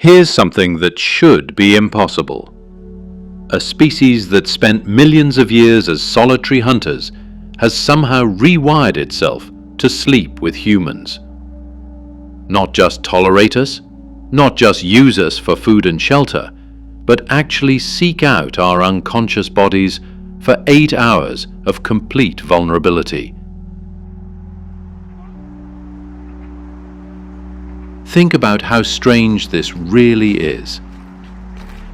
Here's something that should be impossible. A species that spent millions of years as solitary hunters has somehow rewired itself to sleep with humans. Not just tolerate us, not just use us for food and shelter, but actually seek out our unconscious bodies for 8 hours of complete vulnerability. Think about how strange this really is.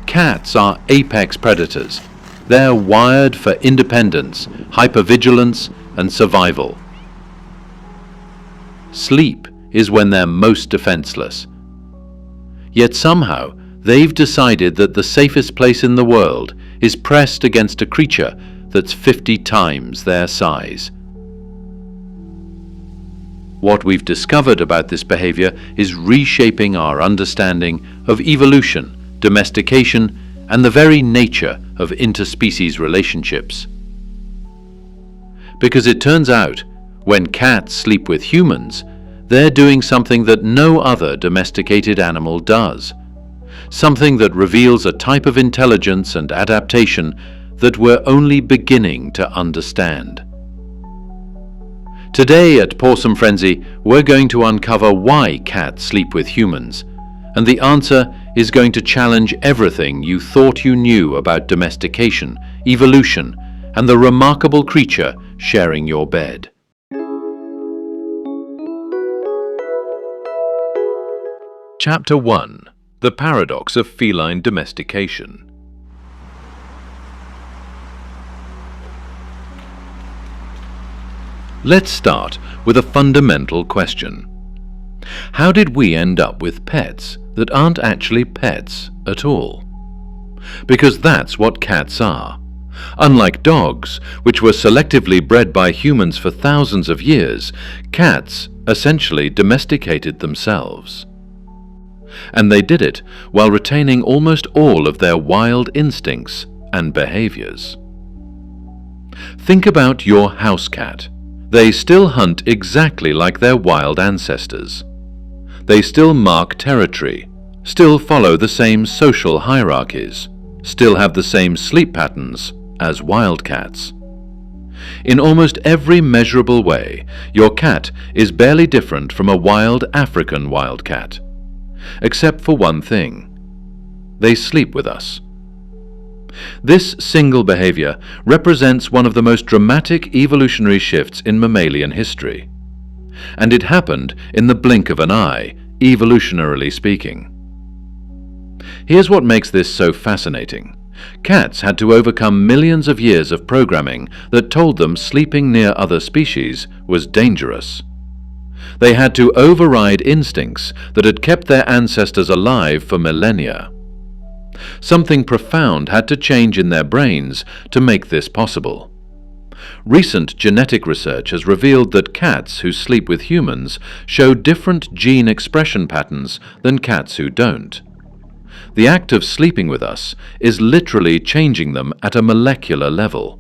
Cats are apex predators. They're wired for independence, hypervigilance, and survival. Sleep is when they're most defenseless. Yet somehow, they've decided that the safest place in the world is pressed against a creature that's 50 times their size. What we've discovered about this behavior is reshaping our understanding of evolution, domestication, and the very nature of interspecies relationships. Because it turns out, when cats sleep with humans, they're doing something that no other domesticated animal does. Something that reveals a type of intelligence and adaptation that we're only beginning to understand. Today at Pawsome Frenzy, we're going to uncover why cats sleep with humans, and the answer is going to challenge everything you thought you knew about domestication, evolution, and the remarkable creature sharing your bed. Chapter 1: The Paradox of Feline Domestication. Let's start with a fundamental question. How did we end up with pets that aren't actually pets at all? Because that's what cats are. Unlike dogs, which were selectively bred by humans for thousands of years, cats essentially domesticated themselves. And they did it while retaining almost all of their wild instincts and behaviors. Think about your house cat. They still hunt exactly like their wild ancestors. They still mark territory, still follow the same social hierarchies, still have the same sleep patterns as wild cats. In almost every measurable way, your cat is barely different from a wild African wildcat, except for one thing: they sleep with us. This single behavior represents one of the most dramatic evolutionary shifts in mammalian history. And it happened in the blink of an eye, evolutionarily speaking. Here's what makes this so fascinating. Cats had to overcome millions of years of programming that told them sleeping near other species was dangerous. They had to override instincts that had kept their ancestors alive for millennia. Something profound had to change in their brains to make this possible. Recent genetic research has revealed that cats who sleep with humans show different gene expression patterns than cats who don't. The act of sleeping with us is literally changing them at a molecular level.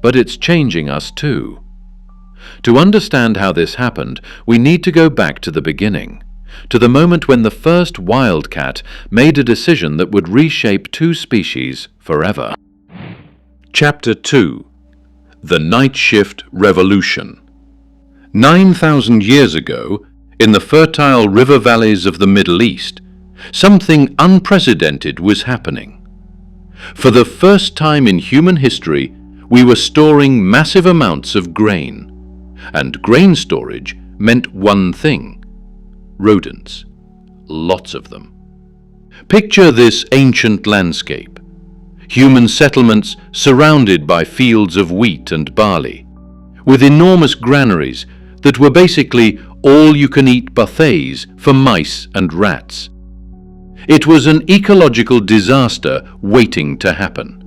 But it's changing us too. To understand how this happened, we need to go back to the beginning, to the moment when the first wildcat made a decision that would reshape two species forever. Chapter 2: The Night Shift Revolution. 9,000 years ago, in the fertile river valleys of the Middle East, something unprecedented was happening. For the first time in human history, we were storing massive amounts of grain. And grain storage meant one thing: rodents. Lots of them. Picture this ancient landscape. Human settlements surrounded by fields of wheat and barley, with enormous granaries that were basically all-you-can-eat buffets for mice and rats. It was an ecological disaster waiting to happen.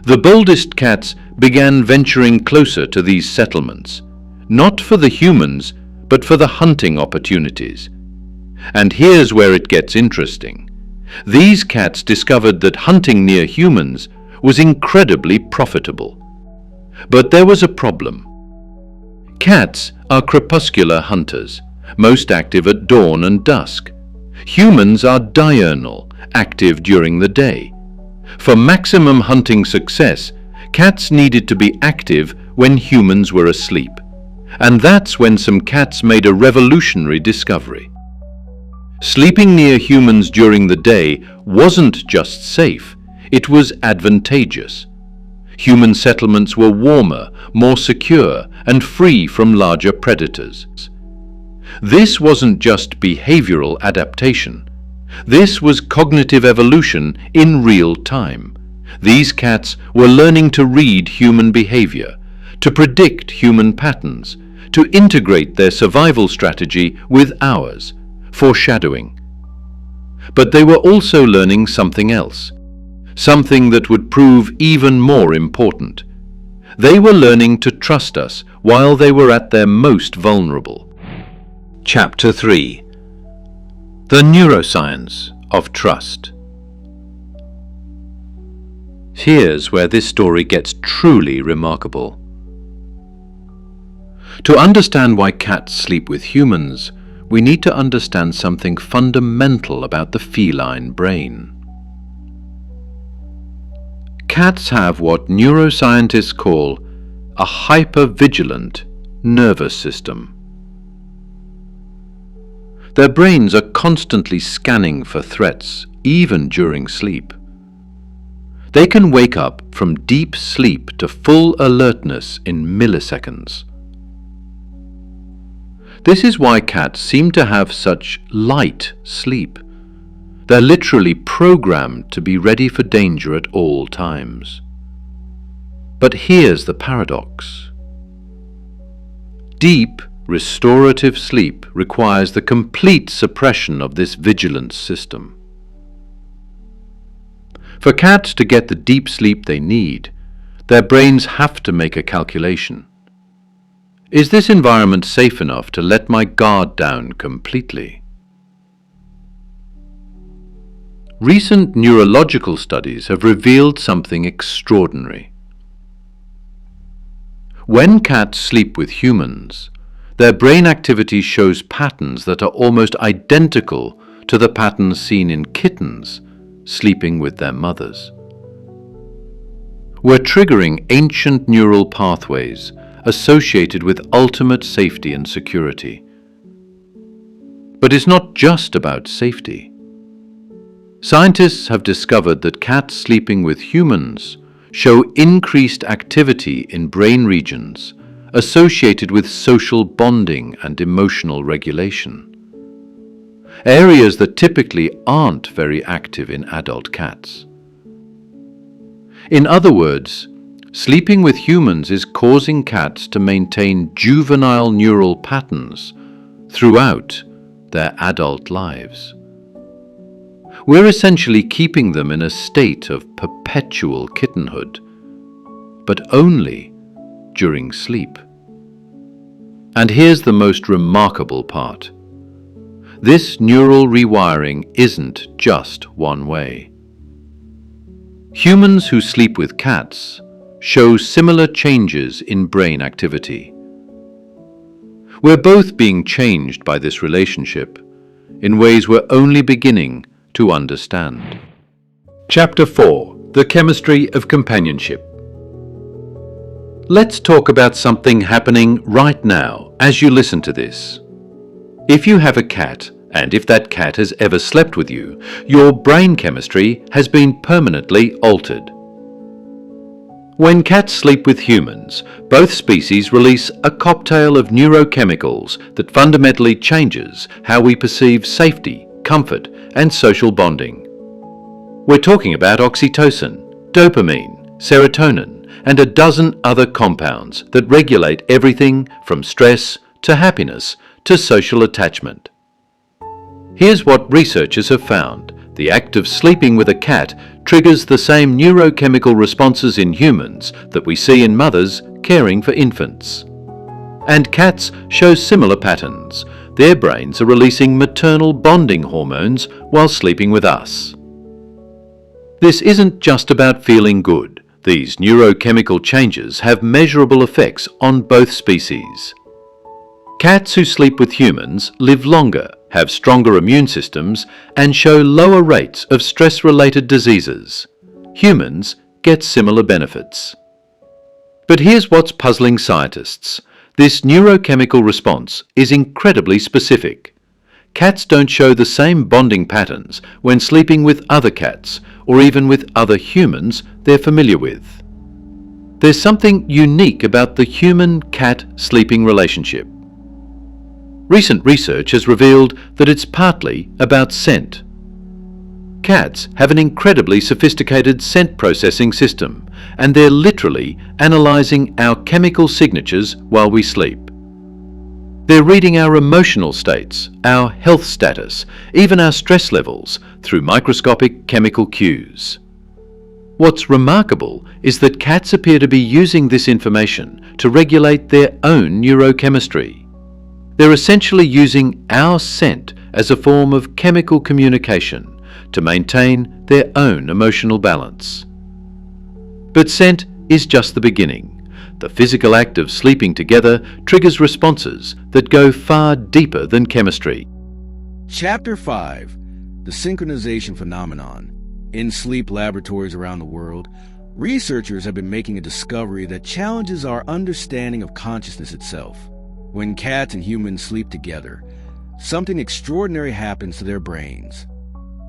The boldest cats began venturing closer to these settlements, not for the humans, but for the hunting opportunities. And here's where it gets interesting. These cats discovered that hunting near humans was incredibly profitable. But there was a problem. Cats are crepuscular hunters, most active at dawn and dusk. Humans are diurnal, active during the day. For maximum hunting success, cats needed to be active when humans were asleep. And that's when some cats made a revolutionary discovery. Sleeping near humans during the day wasn't just safe, it was advantageous. Human settlements were warmer, more secure, and free from larger predators. This wasn't just behavioral adaptation. This was cognitive evolution in real time. These cats were learning to read human behavior, to predict human patterns, to integrate their survival strategy with ours, foreshadowing. But they were also learning something else, something that would prove even more important. They were learning to trust us while they were at their most vulnerable. Chapter 3: The Neuroscience of Trust. Here's where this story gets truly remarkable. To understand why cats sleep with humans, we need to understand something fundamental about the feline brain. Cats have what neuroscientists call a hypervigilant nervous system. Their brains are constantly scanning for threats, even during sleep. They can wake up from deep sleep to full alertness in milliseconds. This is why cats seem to have such light sleep. They're literally programmed to be ready for danger at all times. But here's the paradox. Deep, restorative sleep requires the complete suppression of this vigilance system. For cats to get the deep sleep they need, their brains have to make a calculation. Is this environment safe enough to let my guard down completely? Recent neurological studies have revealed something extraordinary. When cats sleep with humans, their brain activity shows patterns that are almost identical to the patterns seen in kittens sleeping with their mothers. We're triggering ancient neural pathways associated with ultimate safety and security. But it's not just about safety. Scientists have discovered that cats sleeping with humans show increased activity in brain regions associated with social bonding and emotional regulation. Areas that typically aren't very active in adult cats. In other words, sleeping with humans is causing cats to maintain juvenile neural patterns throughout their adult lives. We're essentially keeping them in a state of perpetual kittenhood, but only during sleep. And here's the most remarkable part. This neural rewiring isn't just one way. Humans who sleep with cats show similar changes in brain activity. We're both being changed by this relationship in ways we're only beginning to understand. Chapter 4: The Chemistry of Companionship. Let's talk about something happening right now as you listen to this. If you have a cat, and if that cat has ever slept with you, your brain chemistry has been permanently altered. When cats sleep with humans, both species release a cocktail of neurochemicals that fundamentally changes how we perceive safety, comfort, and social bonding. We're talking about oxytocin, dopamine, serotonin, and a dozen other compounds that regulate everything from stress to happiness to social attachment. Here's what researchers have found. The act of sleeping with a cat triggers the same neurochemical responses in humans that we see in mothers caring for infants. And cats show similar patterns. Their brains are releasing maternal bonding hormones while sleeping with us. This isn't just about feeling good. These neurochemical changes have measurable effects on both species. Cats who sleep with humans live longer, have stronger immune systems, and show lower rates of stress-related diseases. Humans get similar benefits. But here's what's puzzling scientists. This neurochemical response is incredibly specific. Cats don't show the same bonding patterns when sleeping with other cats or even with other humans they're familiar with. There's something unique about the human-cat sleeping relationship. Recent research has revealed that it's partly about scent. Cats have an incredibly sophisticated scent processing system, and they're literally analyzing our chemical signatures while we sleep. They're reading our emotional states, our health status, even our stress levels through microscopic chemical cues. What's remarkable is that cats appear to be using this information to regulate their own neurochemistry. They're essentially using our scent as a form of chemical communication to maintain their own emotional balance. But scent is just the beginning. The physical act of sleeping together triggers responses that go far deeper than chemistry. Chapter 5. The Synchronization Phenomenon. In sleep laboratories around the world, researchers have been making a discovery that challenges our understanding of consciousness itself. When cats and humans sleep together, something extraordinary happens to their brains.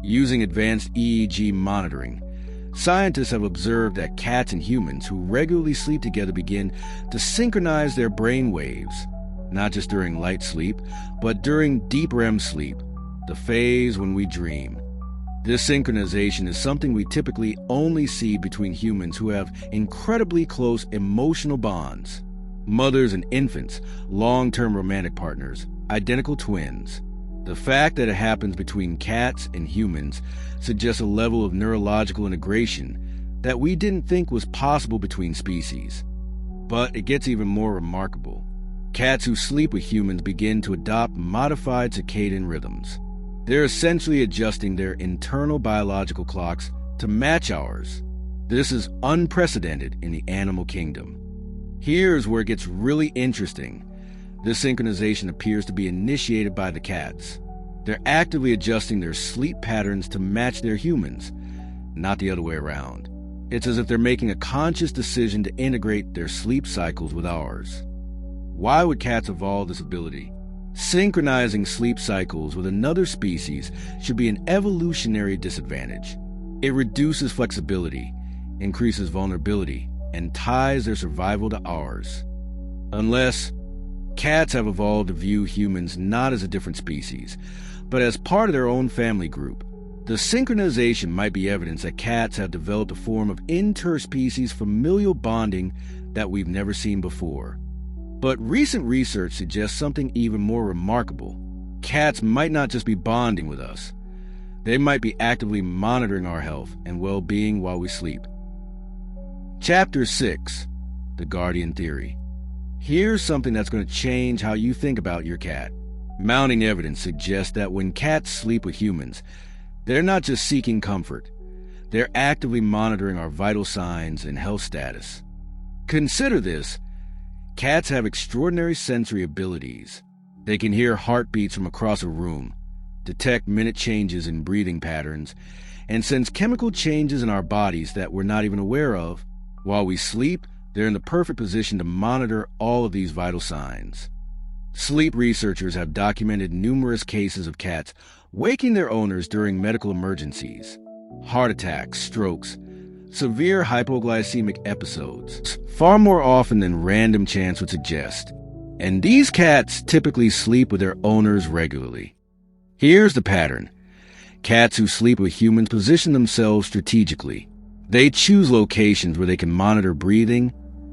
Using advanced EEG monitoring, scientists have observed that cats and humans who regularly sleep together begin to synchronize their brain waves, not just during light sleep, but during deep REM sleep, the phase when we dream. This synchronization is something we typically only see between humans who have incredibly close emotional bonds. Mothers and infants, long-term romantic partners, identical twins. The fact that it happens between cats and humans suggests a level of neurological integration that we didn't think was possible between species. But it gets even more remarkable. Cats who sleep with humans begin to adopt modified circadian rhythms. They're essentially adjusting their internal biological clocks to match ours. This is unprecedented in the animal kingdom. Here's where it gets really interesting. This synchronization appears to be initiated by the cats. They're actively adjusting their sleep patterns to match their humans, not the other way around. It's as if they're making a conscious decision to integrate their sleep cycles with ours. Why would cats evolve this ability? Synchronizing sleep cycles with another species should be an evolutionary disadvantage. It reduces flexibility, increases vulnerability, and ties their survival to ours. Unless cats have evolved to view humans not as a different species, but as part of their own family group. The synchronization might be evidence that cats have developed a form of interspecies familial bonding that we've never seen before. But recent research suggests something even more remarkable. Cats might not just be bonding with us. They might be actively monitoring our health and well-being while we sleep. Chapter 6. The Guardian Theory. Here's something that's going to change how you think about your cat. Mounting evidence suggests that when cats sleep with humans, they're not just seeking comfort. They're actively monitoring our vital signs and health status. Consider this. Cats have extraordinary sensory abilities. They can hear heartbeats from across a room, detect minute changes in breathing patterns, and sense chemical changes in our bodies that we're not even aware of. While we sleep, they're in the perfect position to monitor all of these vital signs. Sleep researchers have documented numerous cases of cats waking their owners during medical emergencies, heart attacks, strokes, severe hypoglycemic episodes, far more often than random chance would suggest. And these cats typically sleep with their owners regularly. Here's the pattern. Cats who sleep with humans position themselves strategically. They choose locations where they can monitor breathing,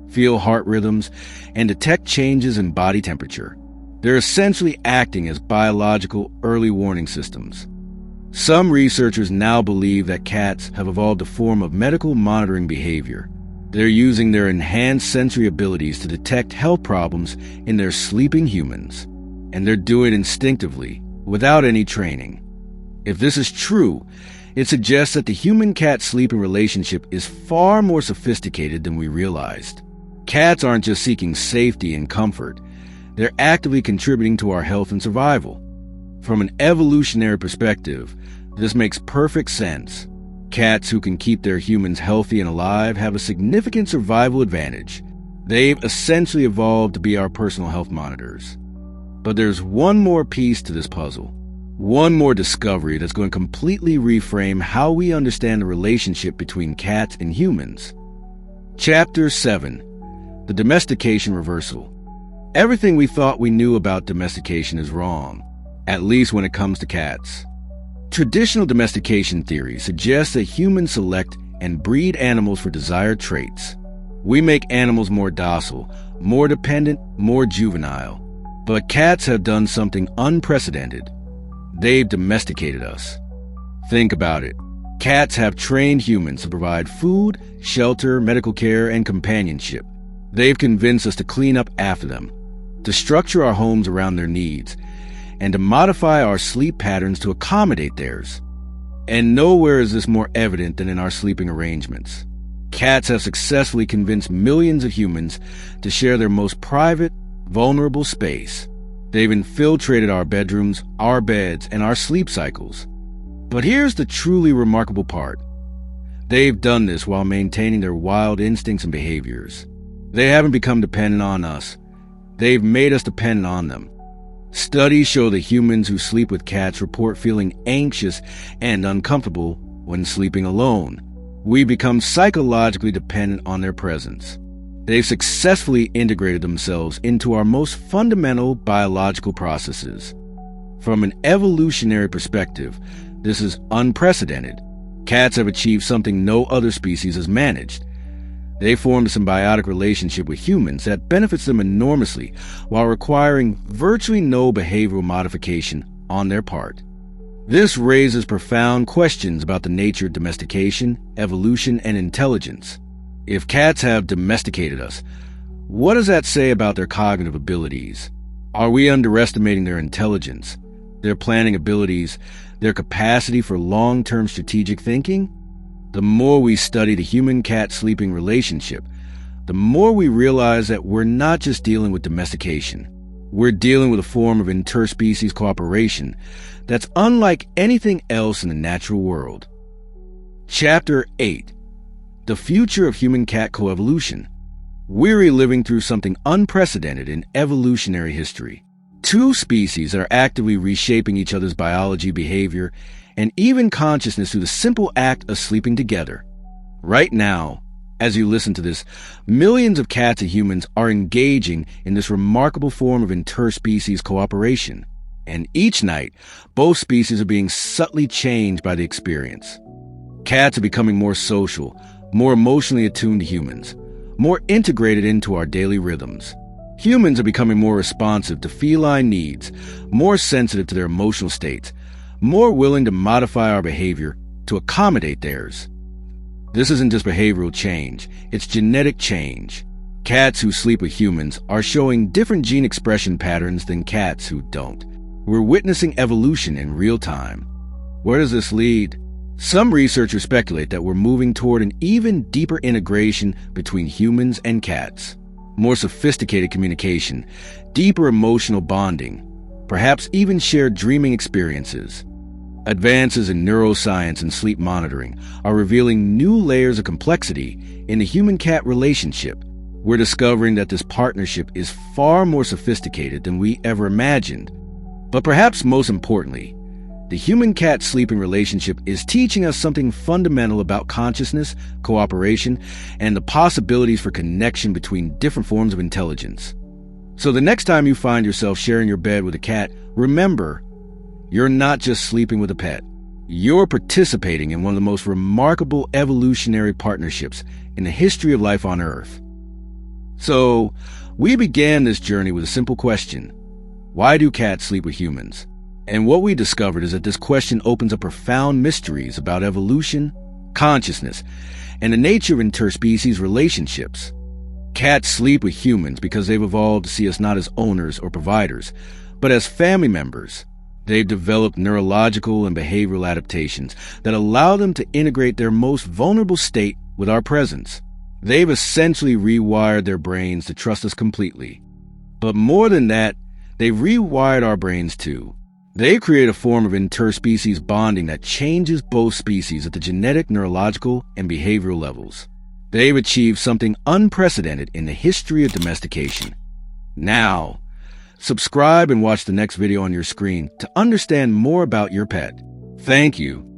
feel heart rhythms, and detect changes in body temperature. They're essentially acting as biological early warning systems. Some researchers now believe that cats have evolved a form of medical monitoring behavior. They're using their enhanced sensory abilities to detect health problems in their sleeping humans. And they're doing it instinctively, without any training. If this is true, it suggests that the human-cat sleeping relationship is far more sophisticated than we realized. Cats aren't just seeking safety and comfort. They're actively contributing to our health and survival. From an evolutionary perspective, this makes perfect sense. Cats who can keep their humans healthy and alive have a significant survival advantage. They've essentially evolved to be our personal health monitors. But there's one more piece to this puzzle. One more discovery that's going to completely reframe how we understand the relationship between cats and humans. Chapter 7. The Domestication Reversal. Everything we thought we knew about domestication is wrong, at least when it comes to cats. Traditional domestication theory suggests that humans select and breed animals for desired traits. We make animals more docile, more dependent, more juvenile. But cats have done something unprecedented. They've domesticated us. Think about it. Cats have trained humans to provide food, shelter, medical care, and companionship. They've convinced us to clean up after them, to structure our homes around their needs, and to modify our sleep patterns to accommodate theirs. And nowhere is this more evident than in our sleeping arrangements. Cats have successfully convinced millions of humans to share their most private, vulnerable space. They've infiltrated our bedrooms, our beds, and our sleep cycles. But here's the truly remarkable part. They've done this while maintaining their wild instincts and behaviors. They haven't become dependent on us. They've made us dependent on them. Studies show that humans who sleep with cats report feeling anxious and uncomfortable when sleeping alone. We become psychologically dependent on their presence. They've successfully integrated themselves into our most fundamental biological processes. From an evolutionary perspective, this is unprecedented. Cats have achieved something no other species has managed. They formed a symbiotic relationship with humans that benefits them enormously while requiring virtually no behavioral modification on their part. This raises profound questions about the nature of domestication, evolution, and intelligence. If cats have domesticated us, what does that say about their cognitive abilities? Are we underestimating their intelligence, their planning abilities, their capacity for long-term strategic thinking? The more we study the human-cat sleeping relationship, the more we realize that we're not just dealing with domestication. We're dealing with a form of interspecies cooperation that's unlike anything else in the natural world. Chapter 8. The Future of Human-Cat Coevolution. We're living through something unprecedented in evolutionary history. Two species that are actively reshaping each other's biology, behavior, and even consciousness through the simple act of sleeping together. Right now, as you listen to this, millions of cats and humans are engaging in this remarkable form of interspecies cooperation. And each night, both species are being subtly changed by the experience. Cats are becoming more social, more emotionally attuned to humans, more integrated into our daily rhythms. Humans are becoming more responsive to feline needs, more sensitive to their emotional states, more willing to modify our behavior to accommodate theirs. This isn't just behavioral change, it's genetic change. Cats who sleep with humans are showing different gene expression patterns than cats who don't. We're witnessing evolution in real time. Where does this lead? Some researchers speculate that we're moving toward an even deeper integration between humans and cats. More sophisticated communication, deeper emotional bonding, perhaps even shared dreaming experiences. Advances in neuroscience and sleep monitoring are revealing new layers of complexity in the human-cat relationship. We're discovering that this partnership is far more sophisticated than we ever imagined. But perhaps most importantly, the human-cat sleeping relationship is teaching us something fundamental about consciousness, cooperation, and the possibilities for connection between different forms of intelligence. So the next time you find yourself sharing your bed with a cat, remember, you're not just sleeping with a pet. You're participating in one of the most remarkable evolutionary partnerships in the history of life on Earth. So, we began this journey with a simple question. Why do cats sleep with humans? And what we discovered is that this question opens up profound mysteries about evolution, consciousness, and the nature of interspecies relationships. Cats sleep with humans because they've evolved to see us not as owners or providers, but as family members. They've developed neurological and behavioral adaptations that allow them to integrate their most vulnerable state with our presence. They've essentially rewired their brains to trust us completely. But more than that, they've rewired our brains too. They create a form of interspecies bonding that changes both species at the genetic, neurological, and behavioral levels. They've achieved something unprecedented in the history of domestication. Now, subscribe and watch the next video on your screen to understand more about your pet. Thank you